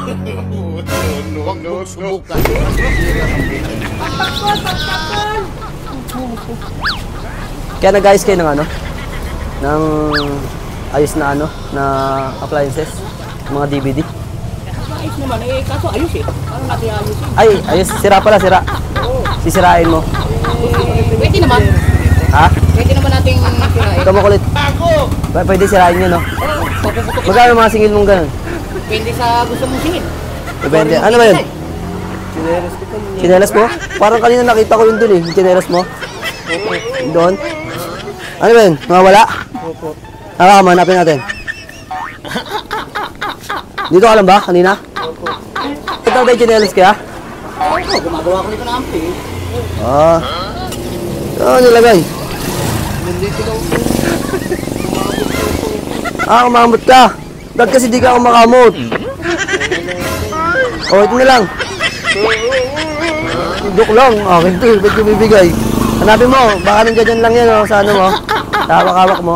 Huwag mong subukan. Kaya nag-ayos kayo ng ano? Ng ayos na ano? Na appliances? Mga DVD? Ayos naman eh, kaso ayos eh. Paano natin ayusin? Ay, ayos. Sira pala, sira. Sisirain mo. Pwede naman. Ha? Pwede naman nating sirain. Ito mo kulit. Pwede sirain yun, no? Magkano mga singil mong ganun? Depende sa gusto mong singil. Depende. Ano ba yun? Chinelas mo? Parang kanina nakita ko yun dun eh. Yung chinelas mo? Doon? Ano ba yun? Nawawala? Nakakama, hanapin natin. Dito ka lang ba? Kanina? Ito ba yung chinelas kaya? Oo, gumagawa ko nito na ampli. Ah. Ano nilagay? Kumamot ka. Dahil kasi di ka ako makamot. O, ito na lang. Joke lang. Okay, ito. Ba't yung bibigay? Hanapin mo. Baka nandiyan dyan lang yan, sa ano mo. Hawak-hawak mo.